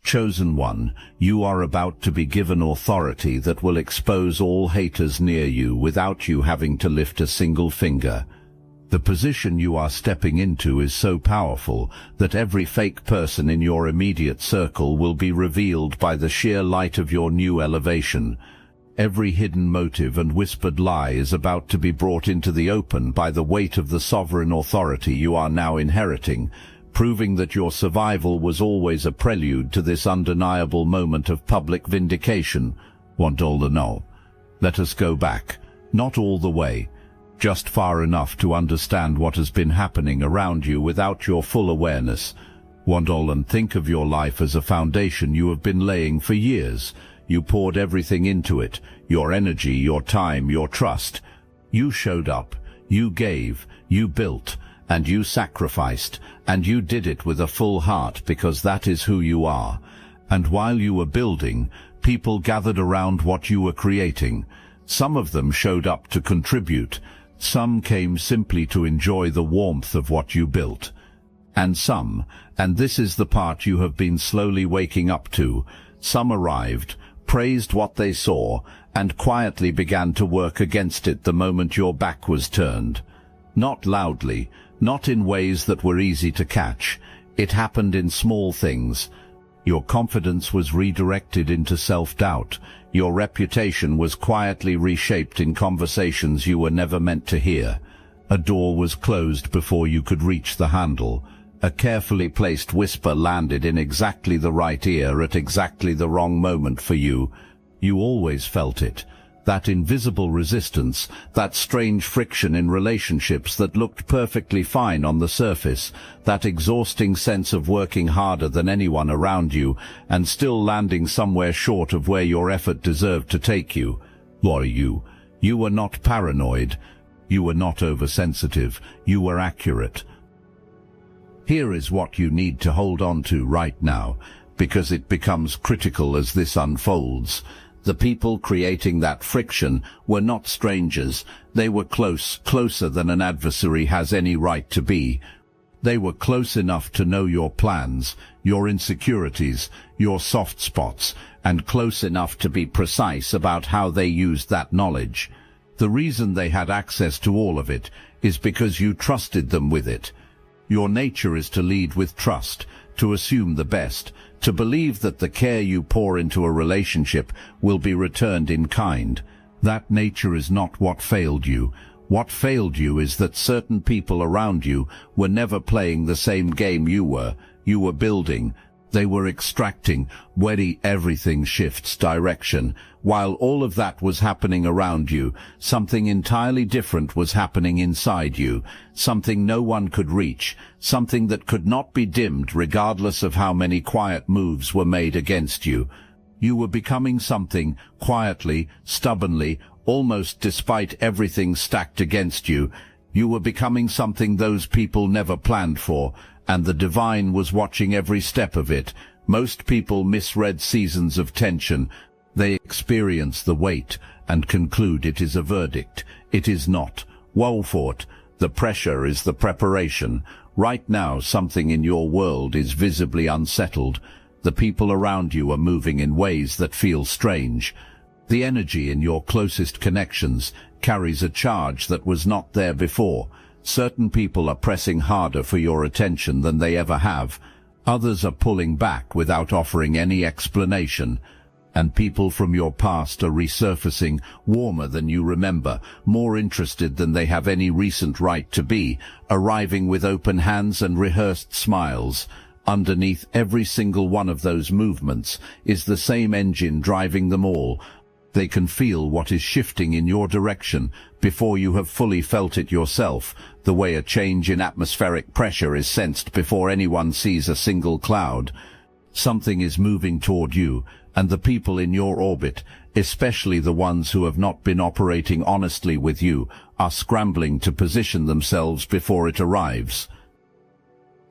Chosen one, you are about to be given authority that will expose all haters near you without you having to lift a single finger. The position you are stepping into is so powerful that every fake person in your immediate circle will be revealed by the sheer light of your new elevation. Every hidden motive and whispered lie is about to be brought into the open by the weight of the sovereign authority you are now inheriting, proving that your survival was always a prelude to this undeniable moment of public vindication. No. Let us go back, not all the way, just far enough to understand what has been happening around you without your full awareness. And think of your life as a foundation you have been laying for years. You poured everything into it, your energy, your time, your trust. You showed up, you gave, you built, and you sacrificed, and you did it with a full heart because that is who you are. And while you were building, people gathered around what you were creating. Some of them showed up to contribute. Some came simply to enjoy the warmth of what you built. And some, and this is the part you have been slowly waking up to, some arrived, praised what they saw, and quietly began to work against it the moment your back was turned. Not loudly, not in ways that were easy to catch. It happened in small things. Your confidence was redirected into self-doubt. Your reputation was quietly reshaped in conversations you were never meant to hear. A door was closed before you could reach the handle. A carefully placed whisper landed in exactly the right ear at exactly the wrong moment for you. You always felt it. That invisible resistance, that strange friction in relationships that looked perfectly fine on the surface, that exhausting sense of working harder than anyone around you and still landing somewhere short of where your effort deserved to take you. You were not paranoid. You were not oversensitive. You were accurate. Here is what you need to hold on to right now, because it becomes critical as this unfolds. The people creating that friction were not strangers. They were closer than an adversary has any right to be. They were close enough to know your plans, your insecurities, your soft spots, and close enough to be precise about how they used that knowledge. The reason they had access to all of it is because you trusted them with it. Your nature is to lead with trust, to assume the best, to believe that the care you pour into a relationship will be returned in kind. That nature is not what failed you. What failed you is that certain people around you were never playing the same game you were. You were building. They were extracting. Everything shifts direction. While all of that was happening around you, something entirely different was happening inside you, something no one could reach, something that could not be dimmed regardless of how many quiet moves were made against you. You were becoming something, quietly, stubbornly, almost despite everything stacked against you. You were becoming something those people never planned for, and the divine was watching every step of it. Most people misread seasons of tension. They experience the weight and conclude it is a verdict. It is not. Woe for it. The pressure is the preparation. Right now, something in your world is visibly unsettled. The people around you are moving in ways that feel strange. The energy in your closest connections carries a charge that was not there before. Certain people are pressing harder for your attention than they ever have. Others are pulling back without offering any explanation. And people from your past are resurfacing, warmer than you remember, more interested than they have any recent right to be, arriving with open hands and rehearsed smiles. Underneath every single one of those movements is the same engine driving them all. They can feel what is shifting in your direction before you have fully felt it yourself, the way a change in atmospheric pressure is sensed before anyone sees a single cloud. Something is moving toward you, and the people in your orbit, especially the ones who have not been operating honestly with you, are scrambling to position themselves before it arrives.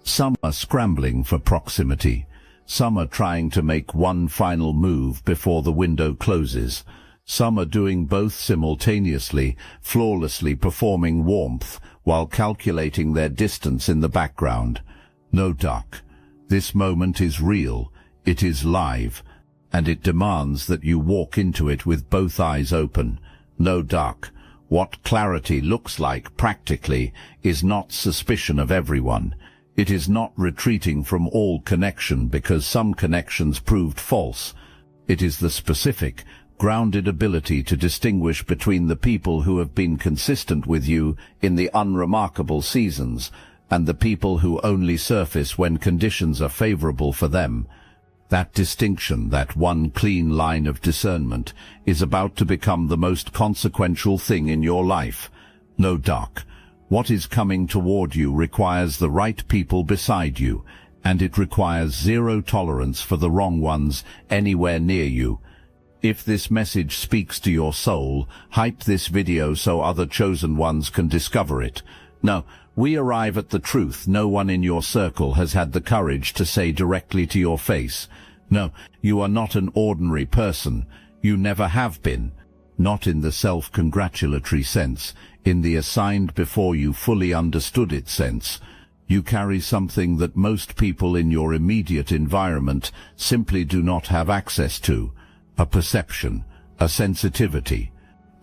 Some are scrambling for proximity. Some are trying to make one final move before the window closes. Some are doing both simultaneously, flawlessly performing warmth while calculating their distance in the background. No duck. This moment is real. It is live, and it demands that you walk into it with both eyes open. No duck. What clarity looks like practically is not suspicion of everyone. It is not retreating from all connection because some connections proved false. It is the specific, grounded ability to distinguish between the people who have been consistent with you in the unremarkable seasons and the people who only surface when conditions are favorable for them. That distinction, that one clean line of discernment, is about to become the most consequential thing in your life. No duck. What is coming toward you requires the right people beside you, and it requires zero tolerance for the wrong ones anywhere near you. If this message speaks to your soul, hype this video so other chosen ones can discover it. No, we arrive at the truth no one in your circle has had the courage to say directly to your face. No, you are not an ordinary person. You never have been. Not in the self-congratulatory sense, in the assigned before you fully understood it sense. You carry something that most people in your immediate environment simply do not have access to. A perception, a sensitivity,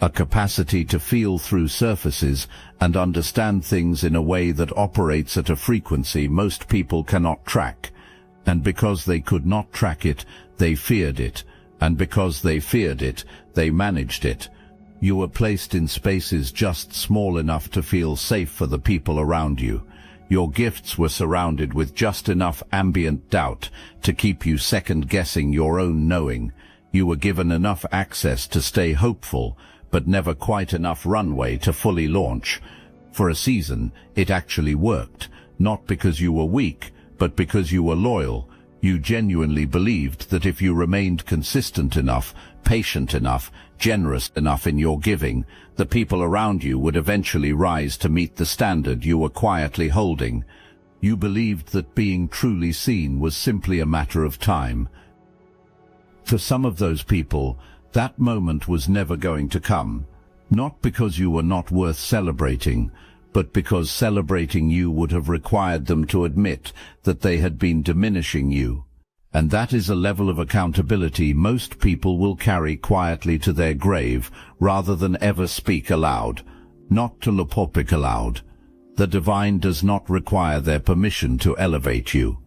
a capacity to feel through surfaces and understand things in a way that operates at a frequency most people cannot track. And because they could not track it, they feared it. And because they feared it, they managed it. You were placed in spaces just small enough to feel safe for the people around you. Your gifts were surrounded with just enough ambient doubt to keep you second-guessing your own knowing. You were given enough access to stay hopeful, but never quite enough runway to fully launch. For a season, it actually worked, not because you were weak, but because you were loyal. You genuinely believed that if you remained consistent enough, patient enough, generous enough in your giving, the people around you would eventually rise to meet the standard you were quietly holding. You believed that being truly seen was simply a matter of time. For some of those people, that moment was never going to come, not because you were not worth celebrating, but because celebrating you would have required them to admit that they had been diminishing you. And that is a level of accountability most people will carry quietly to their grave rather than ever speak aloud, not to lepopic aloud. The divine does not require their permission to elevate you.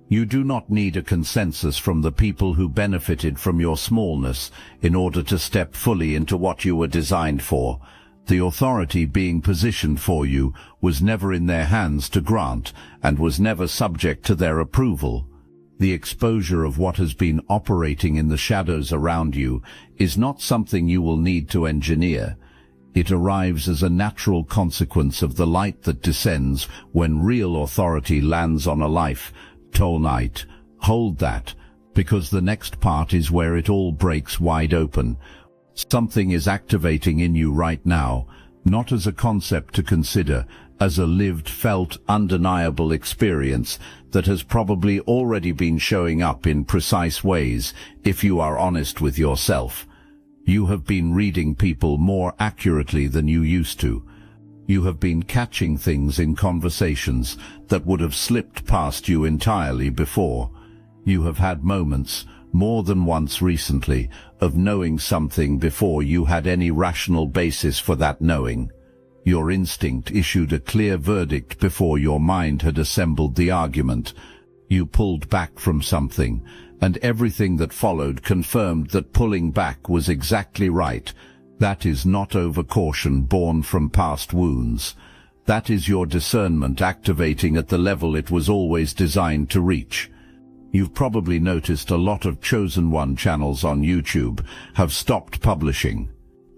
You do not need a consensus from the people who benefited from your smallness in order to step fully into what you were designed for. The authority being positioned for you was never in their hands to grant and was never subject to their approval. The exposure of what has been operating in the shadows around you is not something you will need to engineer. It arrives as a natural consequence of the light that descends when real authority lands on a life. Tonight, hold that, because the next part is where it all breaks wide open. Something is activating in you right now, not as a concept to consider, as a lived, felt, undeniable experience that has probably already been showing up in precise ways, if you are honest with yourself. You have been reading people more accurately than you used to. You have been catching things in conversations that would have slipped past you entirely before. You have had moments, more than once recently, of knowing something before you had any rational basis for that knowing. Your instinct issued a clear verdict before your mind had assembled the argument. You pulled back from something, and everything that followed confirmed that pulling back was exactly right. That is not overcaution born from past wounds. That is your discernment activating at the level it was always designed to reach. You've probably noticed a lot of Chosen One channels on YouTube have stopped publishing.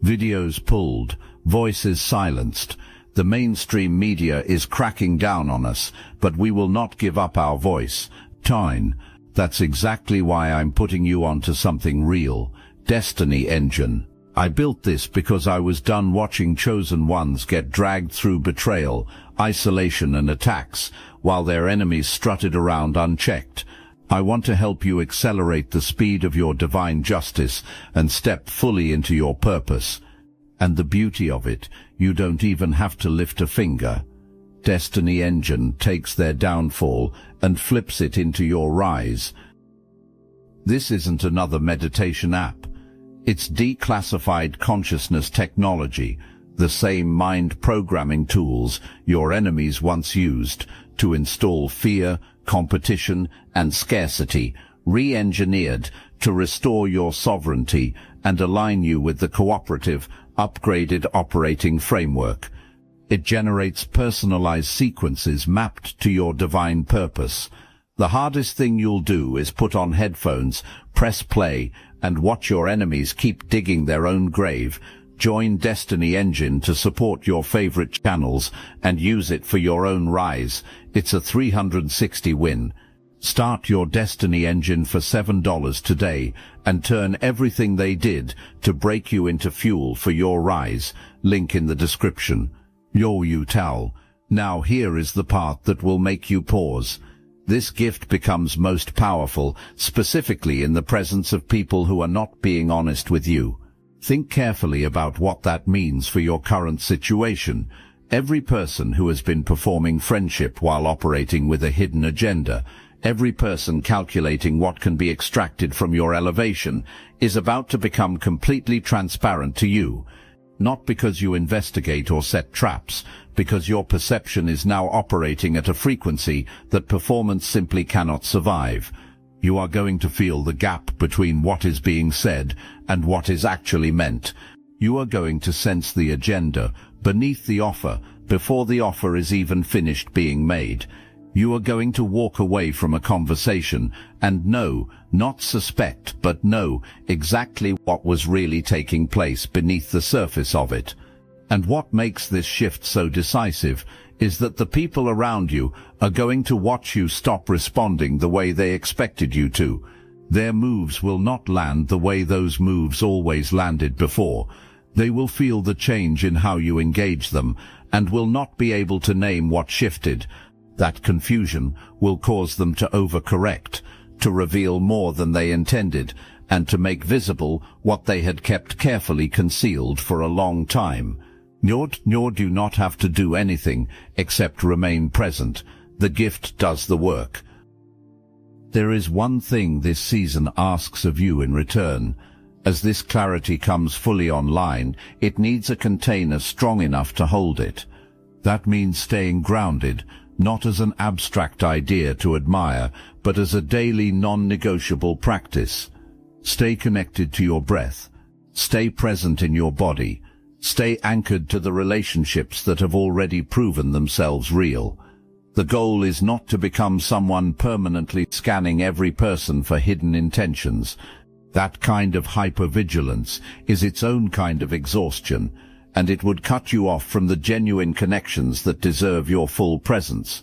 Videos pulled, voices silenced. The mainstream media is cracking down on us, but we will not give up our voice. Tyne, that's exactly why I'm putting you onto something real. Destiny Engine. I built this because I was done watching Chosen Ones get dragged through betrayal, isolation and attacks, while their enemies strutted around unchecked. I want to help you accelerate the speed of your divine justice and step fully into your purpose. And the beauty of it, you don't even have to lift a finger. Destiny Engine takes their downfall and flips it into your rise. This isn't another meditation app. It's declassified consciousness technology, the same mind programming tools your enemies once used to install fear, competition, and scarcity, re-engineered to restore your sovereignty and align you with the cooperative, upgraded operating framework. It generates personalized sequences mapped to your divine purpose. The hardest thing you'll do is put on headphones, press play, and watch your enemies keep digging their own grave. Join Destiny Engine to support your favorite channels and use it for your own rise. It's a 360 win. Start your Destiny Engine for $7 today and turn everything they did to break you into fuel for your rise. Link in the description. Yo Utal. Now here is the part that will make you pause. This gift becomes most powerful, specifically in the presence of people who are not being honest with you. Think carefully about what that means for your current situation. Every person who has been performing friendship while operating with a hidden agenda, every person calculating what can be extracted from your elevation, is about to become completely transparent to you. Not because you investigate or set traps, because your perception is now operating at a frequency that performance simply cannot survive. You are going to feel the gap between what is being said and what is actually meant. You are going to sense the agenda beneath the offer before the offer is even finished being made. You are going to walk away from a conversation and know, not suspect, but know exactly what was really taking place beneath the surface of it. And what makes this shift so decisive is that the people around you are going to watch you stop responding the way they expected you to. Their moves will not land the way those moves always landed before. They will feel the change in how you engage them and will not be able to name what shifted. That confusion will cause them to overcorrect, to reveal more than they intended, and to make visible what they had kept carefully concealed for a long time. Nor do not have to do anything except remain present. The gift does the work. There is one thing this season asks of you in return. As this clarity comes fully online, it needs a container strong enough to hold it. That means staying grounded, not as an abstract idea to admire, but as a daily non-negotiable practice. Stay connected to your breath. Stay present in your body. Stay anchored to the relationships that have already proven themselves real. The goal is not to become someone permanently scanning every person for hidden intentions. That kind of hypervigilance is its own kind of exhaustion, and it would cut you off from the genuine connections that deserve your full presence.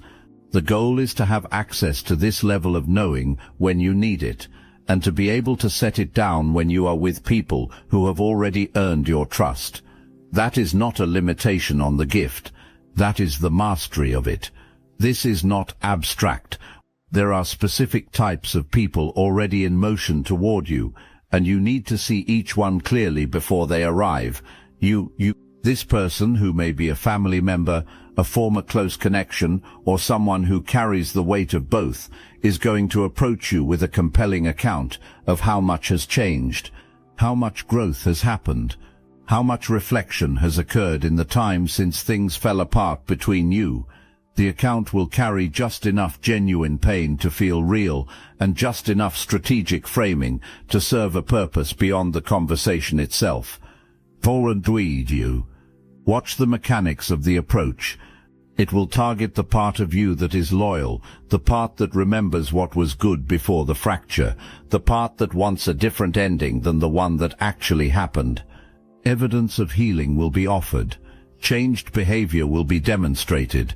The goal is to have access to this level of knowing when you need it, and to be able to set it down when you are with people who have already earned your trust. That is not a limitation on the gift. That is the mastery of it. This is not abstract. There are specific types of people already in motion toward you, and you need to see each one clearly before they arrive. This person, who may be a family member, a former close connection, or someone who carries the weight of both, is going to approach you with a compelling account of how much has changed, how much growth has happened, how much reflection has occurred in the time since things fell apart between you. The account will carry just enough genuine pain to feel real and just enough strategic framing to serve a purpose beyond the conversation itself. You. Watch the mechanics of the approach. It will target the part of you that is loyal, the part that remembers what was good before the fracture, the part that wants a different ending than the one that actually happened. Evidence of healing will be offered. Changed behavior will be demonstrated.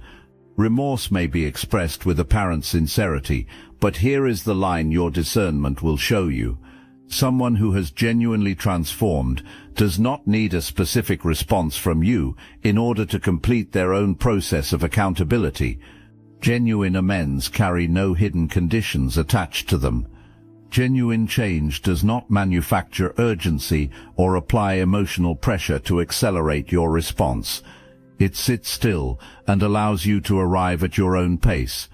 Remorse may be expressed with apparent sincerity, but here is the line your discernment will show you. Someone who has genuinely transformed does not need a specific response from you in order to complete their own process of accountability. Genuine amends carry no hidden conditions attached to them. Genuine change does not manufacture urgency or apply emotional pressure to accelerate your response. It sits still and allows you to arrive at your own pace.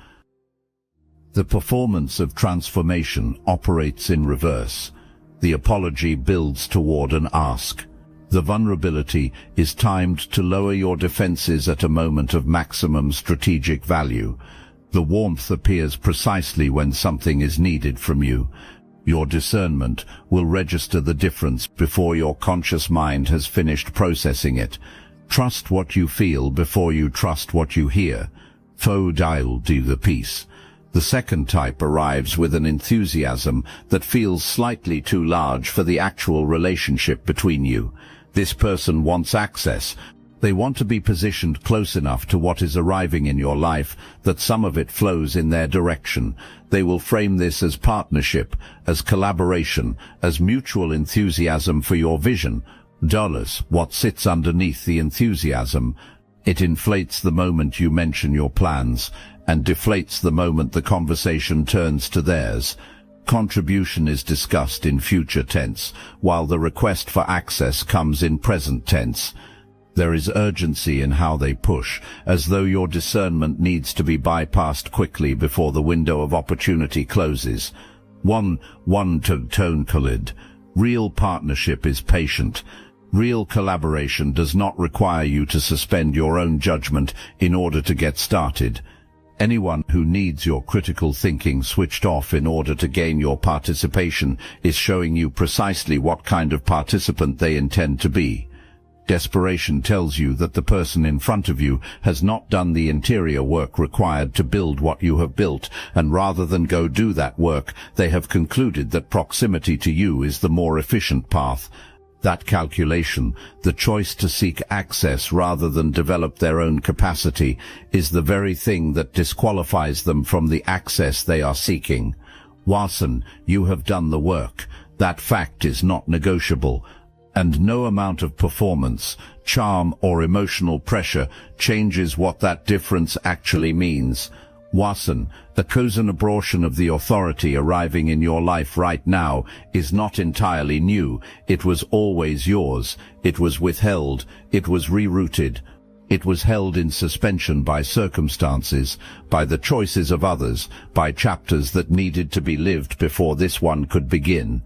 The performance of transformation operates in reverse. The apology builds toward an ask. The vulnerability is timed to lower your defenses at a moment of maximum strategic value. The warmth appears precisely when something is needed from you. Your discernment will register the difference before your conscious mind has finished processing it. Trust what you feel before you trust what you hear. Faux dial do the piece. The second type arrives with an enthusiasm that feels slightly too large for the actual relationship between you. This person wants access. They want to be positioned close enough to what is arriving in your life that some of it flows in their direction. They will frame this as partnership, as collaboration, as mutual enthusiasm for your vision. Dollars, what sits underneath the enthusiasm? It inflates the moment you mention your plans, and deflates the moment the conversation turns to theirs. Contribution is discussed in future tense, while the request for access comes in present tense. There is urgency in how they push, as though your discernment needs to be bypassed quickly before the window of opportunity closes. One tone collid. Real partnership is patient. Real collaboration does not require you to suspend your own judgment in order to get started. Anyone who needs your critical thinking switched off in order to gain your participation is showing you precisely what kind of participant they intend to be. Desperation tells you that the person in front of you has not done the interior work required to build what you have built, and rather than go do that work, they have concluded that proximity to you is the more efficient path. That calculation, the choice to seek access rather than develop their own capacity, is the very thing that disqualifies them from the access they are seeking. Watson, you have done the work. That fact is not negotiable, and no amount of performance, charm, or emotional pressure changes what that difference actually means. Watson, the collaboration of the authority arriving in your life right now is not entirely new. It was always yours. It was withheld. It was rerouted. It was held in suspension by circumstances, by the choices of others, by chapters that needed to be lived before this one could begin.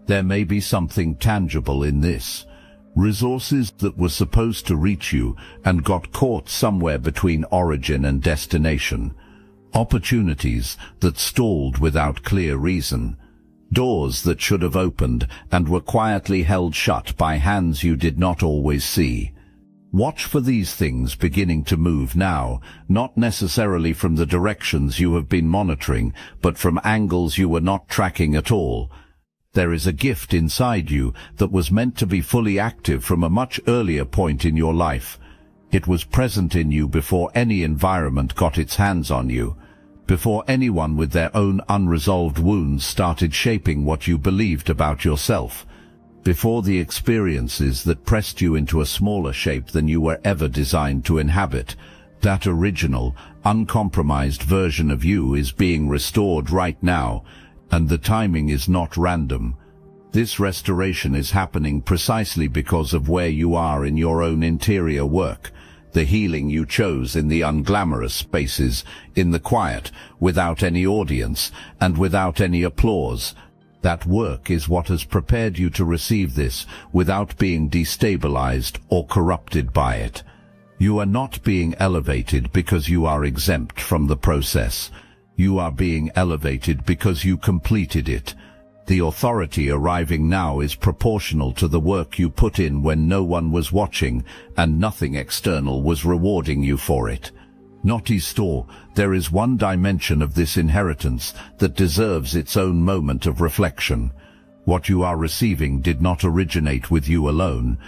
There may be something tangible in this. Resources that were supposed to reach you and got caught somewhere between origin and destination. Opportunities that stalled without clear reason. Doors that should have opened and were quietly held shut by hands you did not always see. Watch for these things beginning to move now, not necessarily from the directions you have been monitoring, but from angles you were not tracking at all. There is a gift inside you that was meant to be fully active from a much earlier point in your life. It was present in you before any environment got its hands on you, before anyone with their own unresolved wounds started shaping what you believed about yourself, before the experiences that pressed you into a smaller shape than you were ever designed to inhabit. That original, uncompromised version of you is being restored right now, and the timing is not random. This restoration is happening precisely because of where you are in your own interior work, the healing you chose in the unglamorous spaces, in the quiet, without any audience, and without any applause. That work is what has prepared you to receive this without being destabilized or corrupted by it. You are not being elevated because you are exempt from the process. You are being elevated because you completed it. The authority arriving now is proportional to the work you put in when no one was watching and nothing external was rewarding you for it. Naughty store, there is one dimension of this inheritance that deserves its own moment of reflection. What you are receiving did not originate with you alone.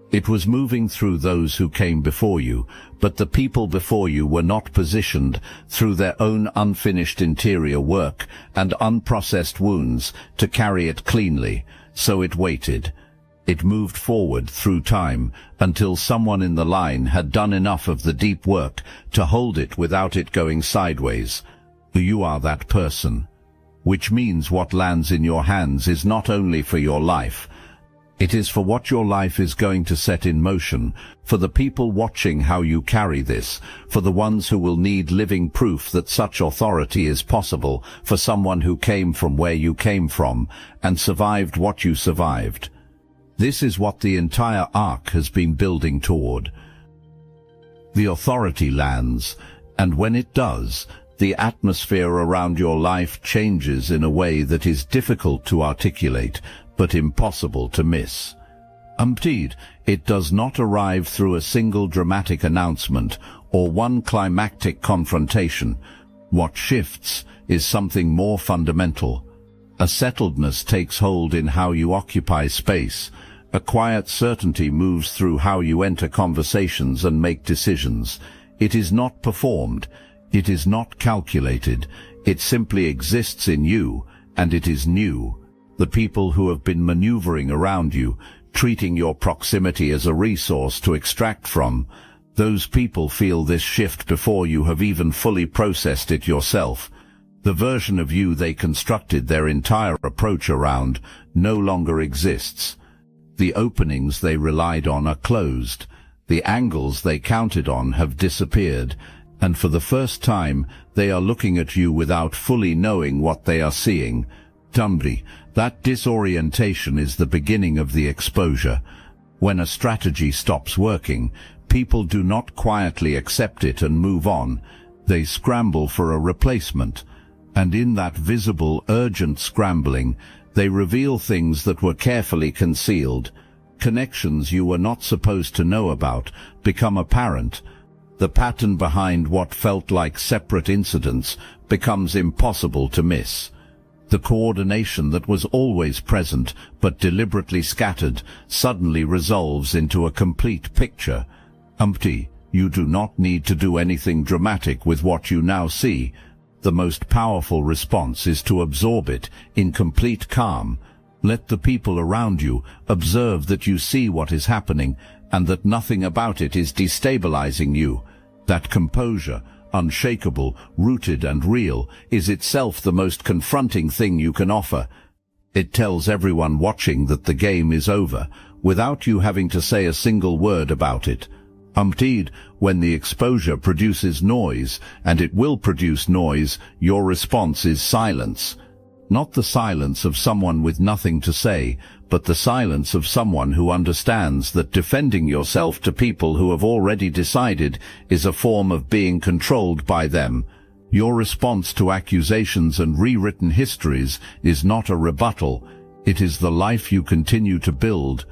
It was moving through those who came before you, but the people before you were not positioned through their own unfinished interior work and unprocessed wounds to carry it cleanly, so it waited. It moved forward through time until someone in the line had done enough of the deep work to hold it without it going sideways. You are that person, which means what lands in your hands is not only for your life. It is for what your life is going to set in motion, for the people watching how you carry this, for the ones who will need living proof that such authority is possible, for someone who came from where you came from and survived what you survived. This is what the entire arc has been building toward. The authority lands, and when it does, the atmosphere around your life changes in a way that is difficult to articulate, but impossible to miss. Indeed, it does not arrive through a single dramatic announcement or one climactic confrontation. What shifts is something more fundamental. A settledness takes hold in how you occupy space. A quiet certainty moves through how you enter conversations and make decisions. It is not performed. It is not calculated. It simply exists in you, and it is new. The people who have been maneuvering around you, treating your proximity as a resource to extract from, those people feel this shift before you have even fully processed it yourself. The version of you they constructed their entire approach around no longer exists. The openings they relied on are closed. The angles they counted on have disappeared, and for the first time they are looking at you without fully knowing what they are seeing. Tumbri, that disorientation is the beginning of the exposure. When a strategy stops working, people do not quietly accept it and move on. They scramble for a replacement, and in that visible, urgent scrambling, they reveal things that were carefully concealed. Connections you were not supposed to know about become apparent. The pattern behind what felt like separate incidents becomes impossible to miss. The coordination that was always present but deliberately scattered suddenly resolves into a complete picture. You do not need to do anything dramatic with what you now see. The most powerful response is to absorb it in complete calm. Let the people around you observe that you see what is happening and that nothing about it is destabilizing you. That composure, unshakable, rooted and real, is itself the most confronting thing you can offer. It tells everyone watching that the game is over, without you having to say a single word about it. Indeed, when the exposure produces noise, and it will produce noise, your response is silence. Not the silence of someone with nothing to say, but the silence of someone who understands that defending yourself to people who have already decided is a form of being controlled by them. Your response to accusations and rewritten histories is not a rebuttal. It is the life you continue to build.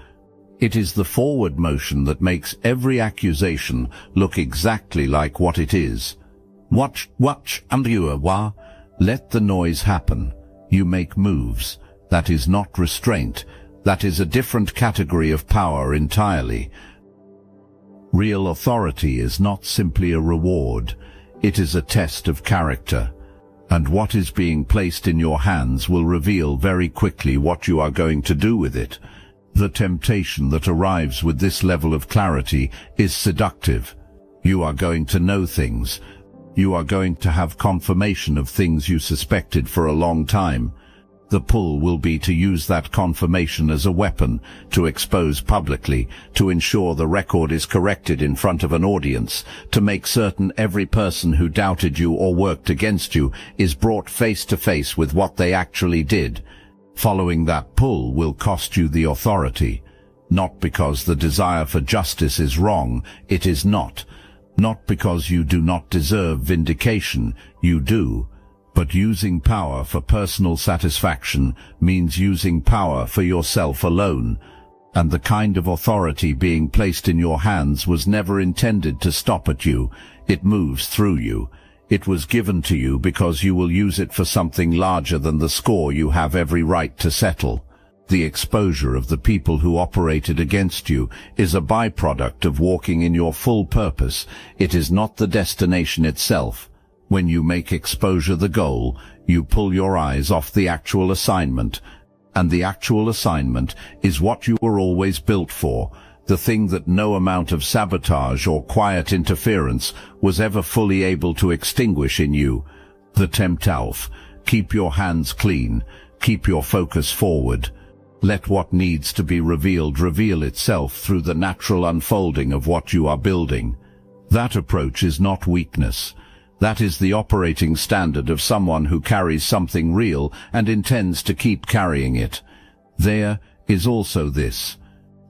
It is the forward motion that makes every accusation look exactly like what it is. Watch, and you are. Let the noise happen. You make moves. That is not restraint. That is a different category of power entirely. Real authority is not simply a reward. It is a test of character. And what is being placed in your hands will reveal very quickly what you are going to do with it. The temptation that arrives with this level of clarity is seductive. You are going to know things. You are going to have confirmation of things you suspected for a long time. The pull will be to use that confirmation as a weapon, to expose publicly, to ensure the record is corrected in front of an audience, to make certain every person who doubted you or worked against you is brought face to face with what they actually did. Following that pull will cost you the authority. Not because the desire for justice is wrong, it is not. Not because you do not deserve vindication, you do. But using power for personal satisfaction means using power for yourself alone. And the kind of authority being placed in your hands was never intended to stop at you. It moves through you. It was given to you because you will use it for something larger than the score you have every right to settle. The exposure of the people who operated against you is a byproduct of walking in your full purpose. It is not the destination itself. When you make exposure the goal, you pull your eyes off the actual assignment. And the actual assignment is what you were always built for, the thing that no amount of sabotage or quiet interference was ever fully able to extinguish in you. The Temptalf. Keep your hands clean. Keep your focus forward. Let what needs to be revealed reveal itself through the natural unfolding of what you are building. That approach is not weakness. That is the operating standard of someone who carries something real and intends to keep carrying it. There is also this.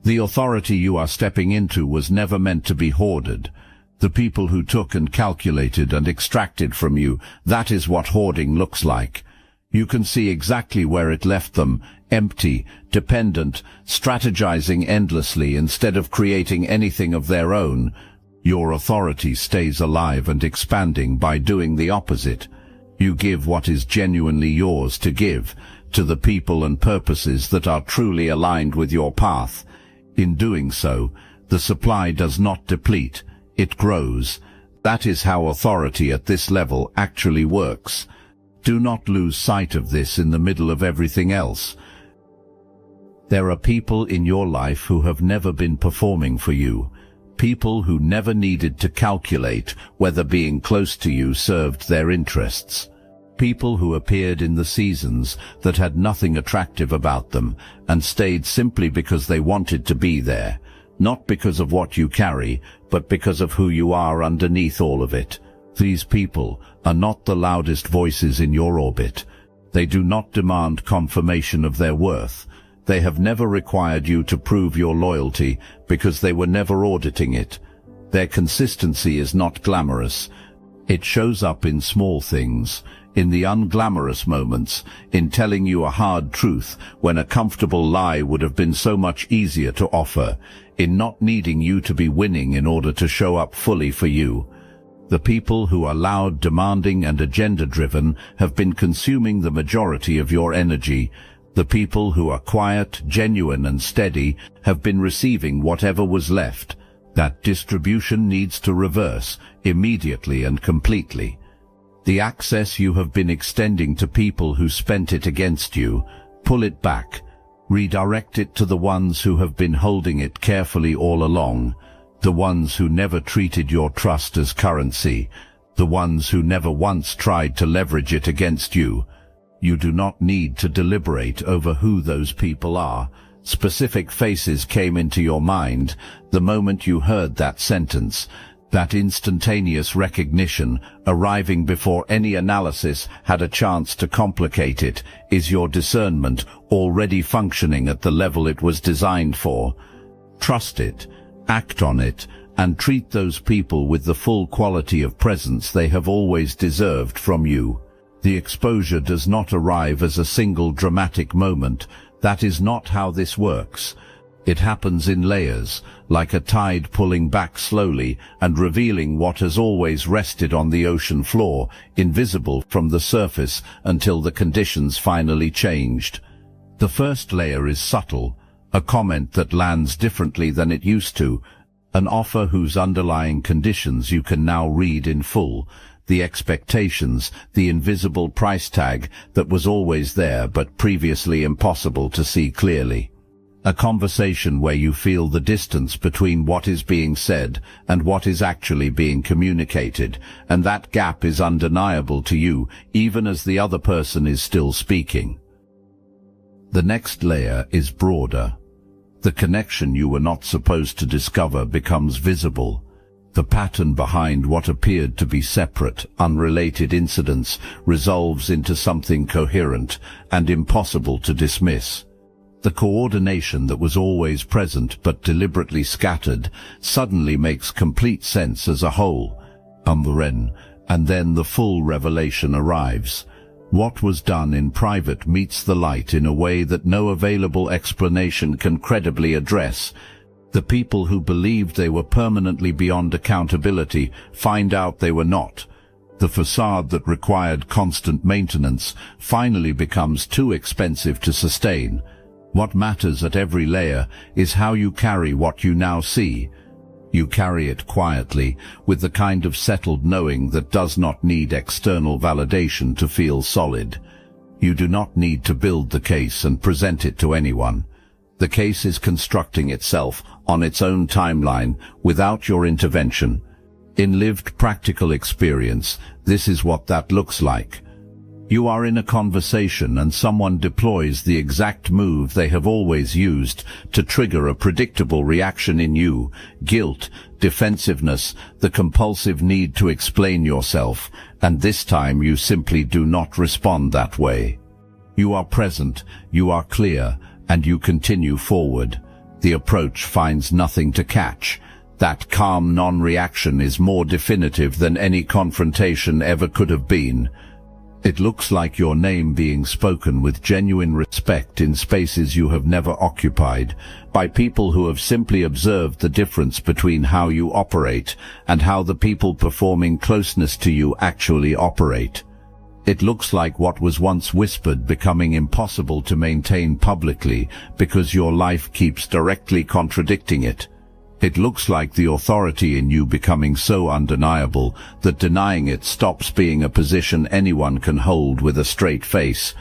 The authority you are stepping into was never meant to be hoarded. The people who took and calculated and extracted from you, that is what hoarding looks like. You can see exactly where it left them, empty, dependent, strategizing endlessly instead of creating anything of their own. Your authority stays alive and expanding by doing the opposite. You give what is genuinely yours to give, to the people and purposes that are truly aligned with your path. In doing so, the supply does not deplete, it grows. That is how authority at this level actually works. Do not lose sight of this in the middle of everything else. There are people in your life who have never been performing for you. People who never needed to calculate whether being close to you served their interests. People who appeared in the seasons that had nothing attractive about them and stayed simply because they wanted to be there, not because of what you carry, but because of who you are underneath all of it. These people are not the loudest voices in your orbit. They do not demand confirmation of their worth. They have never required you to prove your loyalty because they were never auditing it. Their consistency is not glamorous. It shows up in small things, in the unglamorous moments, in telling you a hard truth when a comfortable lie would have been so much easier to offer, in not needing you to be winning in order to show up fully for you. The people who are loud, demanding, and agenda-driven have been consuming the majority of your energy. The people who are quiet, genuine, and steady have been receiving whatever was left. That distribution needs to reverse, immediately and completely. The access you have been extending to people who spent it against you, pull it back. Redirect it to the ones who have been holding it carefully all along. The ones who never treated your trust as currency. The ones who never once tried to leverage it against you. You do not need to deliberate over who those people are. Specific faces came into your mind the moment you heard that sentence. That instantaneous recognition, arriving before any analysis had a chance to complicate it, is your discernment already functioning at the level it was designed for. Trust it, act on it, and treat those people with the full quality of presence they have always deserved from you. The exposure does not arrive as a single dramatic moment. That is not how this works. It happens in layers, like a tide pulling back slowly and revealing what has always rested on the ocean floor, invisible from the surface until the conditions finally changed. The first layer is subtle, a comment that lands differently than it used to, an offer whose underlying conditions you can now read in full, the expectations, the invisible price tag that was always there but previously impossible to see clearly. A conversation where you feel the distance between what is being said and what is actually being communicated, and that gap is undeniable to you, even as the other person is still speaking. The next layer is broader. The connection you were not supposed to discover becomes visible. The pattern behind what appeared to be separate, unrelated incidents resolves into something coherent and impossible to dismiss. The coordination that was always present but deliberately scattered suddenly makes complete sense as a whole. And then the full revelation arrives. What was done in private meets the light in a way that no available explanation can credibly address. The people who believed they were permanently beyond accountability find out they were not. The facade that required constant maintenance finally becomes too expensive to sustain. What matters at every layer is how you carry what you now see. You carry it quietly, with the kind of settled knowing that does not need external validation to feel solid. You do not need to build the case and present it to anyone. The case is constructing itself on its own timeline without your intervention. In lived practical experience, this is what that looks like. You are in a conversation and someone deploys the exact move they have always used to trigger a predictable reaction in you: guilt, defensiveness, the compulsive need to explain yourself, and this time you simply do not respond that way. You are present, you are clear, and you continue forward. The approach finds nothing to catch. That calm non-reaction is more definitive than any confrontation ever could have been. It looks like your name being spoken with genuine respect in spaces you have never occupied, by people who have simply observed the difference between how you operate and how the people performing closeness to you actually operate. It looks like what was once whispered becoming impossible to maintain publicly because your life keeps directly contradicting it. It looks like the authority in you becoming so undeniable that denying it stops being a position anyone can hold with a straight face.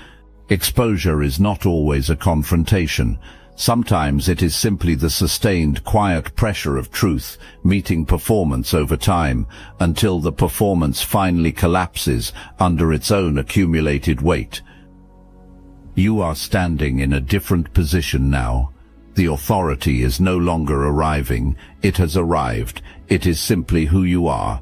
Exposure is not always a confrontation. Sometimes it is simply the sustained, quiet pressure of truth meeting performance over time, until the performance finally collapses under its own accumulated weight. You are standing in a different position now. The authority is no longer arriving, it has arrived. It is simply who you are.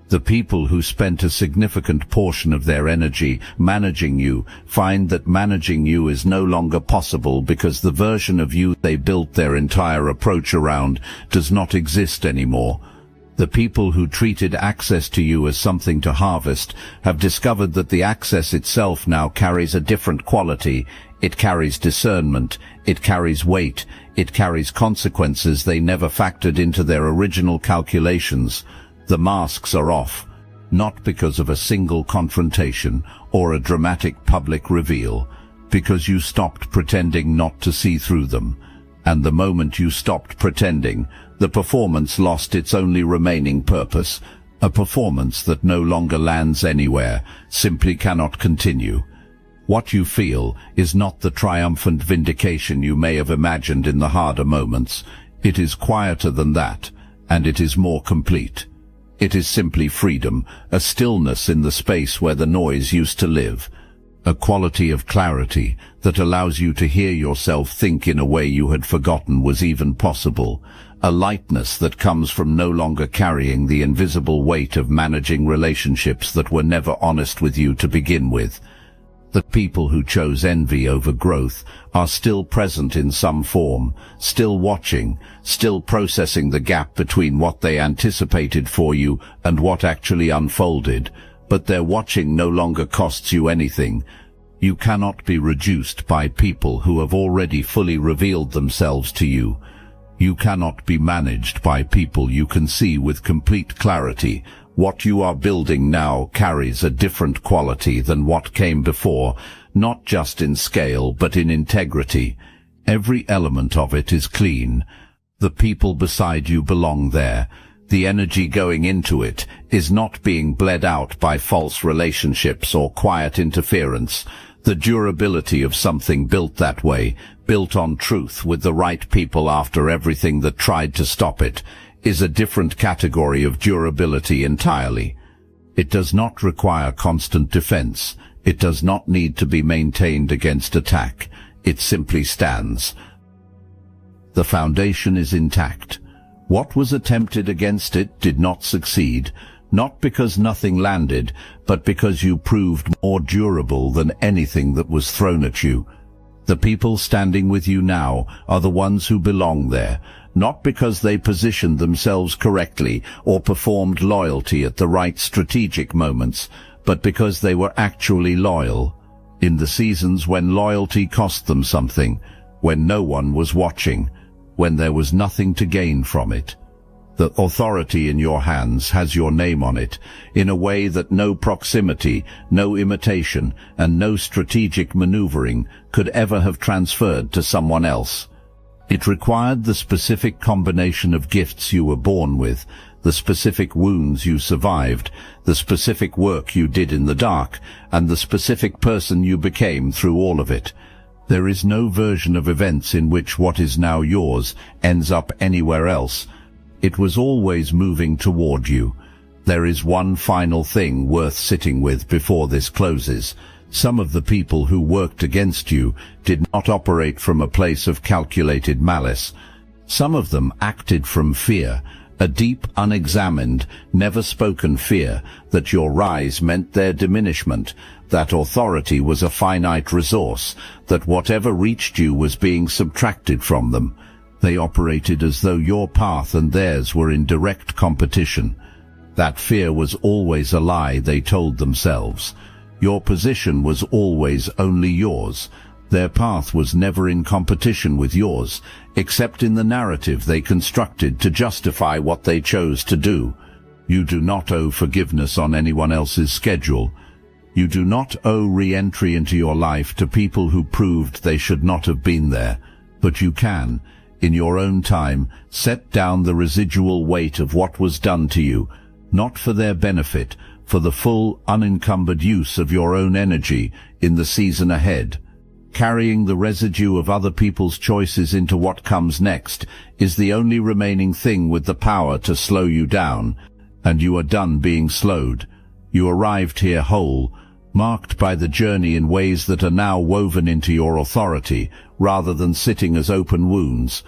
The people who spent a significant portion of their energy managing you find that managing you is no longer possible because the version of you they built their entire approach around does not exist anymore. The people who treated access to you as something to harvest have discovered that the access itself now carries a different quality. It carries discernment, it carries weight, it carries consequences they never factored into their original calculations. The masks are off, not because of a single confrontation or a dramatic public reveal, because you stopped pretending not to see through them. And the moment you stopped pretending, the performance lost its only remaining purpose, a performance that no longer lands anywhere, simply cannot continue. What you feel is not the triumphant vindication you may have imagined in the harder moments. It is quieter than that, and it is more complete. It is simply freedom, a stillness in the space where the noise used to live, a quality of clarity that allows you to hear yourself think in a way you had forgotten was even possible, a lightness that comes from no longer carrying the invisible weight of managing relationships that were never honest with you to begin with. The people who chose envy over growth are still present in some form, still watching, still processing the gap between what they anticipated for you and what actually unfolded, but their watching no longer costs you anything. You cannot be reduced by people who have already fully revealed themselves to you. You cannot be managed by people you can see with complete clarity. What you are building now carries a different quality than what came before, not just in scale but in integrity. Every element of it is clean. The people beside you belong there. The energy going into it is not being bled out by false relationships or quiet interference. The durability of something built that way, built on truth with the right people after everything that tried to stop it, is a different category of durability entirely. It does not require constant defense. It does not need to be maintained against attack. It simply stands. The foundation is intact. What was attempted against it did not succeed, not because nothing landed, but because you proved more durable than anything that was thrown at you. The people standing with you now are the ones who belong there, not because they positioned themselves correctly or performed loyalty at the right strategic moments, but because they were actually loyal. In the seasons when loyalty cost them something, when no one was watching, when there was nothing to gain from it. The authority in your hands has your name on it, in a way that no proximity, no imitation, and no strategic maneuvering could ever have transferred to someone else. It required the specific combination of gifts you were born with, the specific wounds you survived, the specific work you did in the dark, and the specific person you became through all of it. There is no version of events in which what is now yours ends up anywhere else. It was always moving toward you. There is one final thing worth sitting with before this closes. Some of the people who worked against you did not operate from a place of calculated malice. Some of them acted from fear, a deep, unexamined, never-spoken fear that your rise meant their diminishment, that authority was a finite resource, that whatever reached you was being subtracted from them. They operated as though your path and theirs were in direct competition. That fear was always a lie they told themselves. Your position was always only yours. Their path was never in competition with yours, except in the narrative they constructed to justify what they chose to do. You do not owe forgiveness on anyone else's schedule. You do not owe re-entry into your life to people who proved they should not have been there. But you can, in your own time, set down the residual weight of what was done to you, not for their benefit, for the full, unencumbered use of your own energy in the season ahead. Carrying the residue of other people's choices into what comes next is the only remaining thing with the power to slow you down, and you are done being slowed. You arrived here whole, marked by the journey in ways that are now woven into your authority, rather than sitting as open wounds.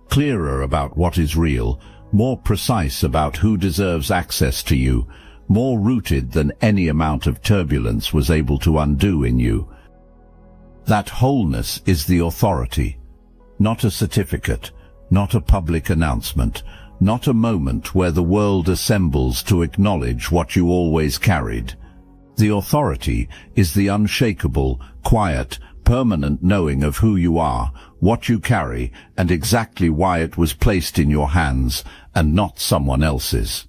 Clearer about what is real, more precise about who deserves access to you, more rooted than any amount of turbulence was able to undo in you. That wholeness is the authority, not a certificate, not a public announcement, not a moment where the world assembles to acknowledge what you always carried. The authority is the unshakable, quiet, permanent knowing of who you are, what you carry, and exactly why it was placed in your hands, and not someone else's.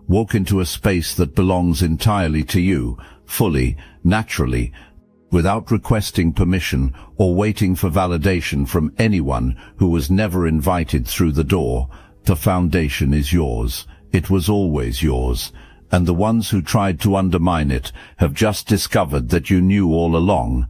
Walk into a space that belongs entirely to you, fully, naturally, without requesting permission or waiting for validation from anyone who was never invited through the door. The foundation is yours. It was always yours. And the ones who tried to undermine it have just discovered that you knew all along.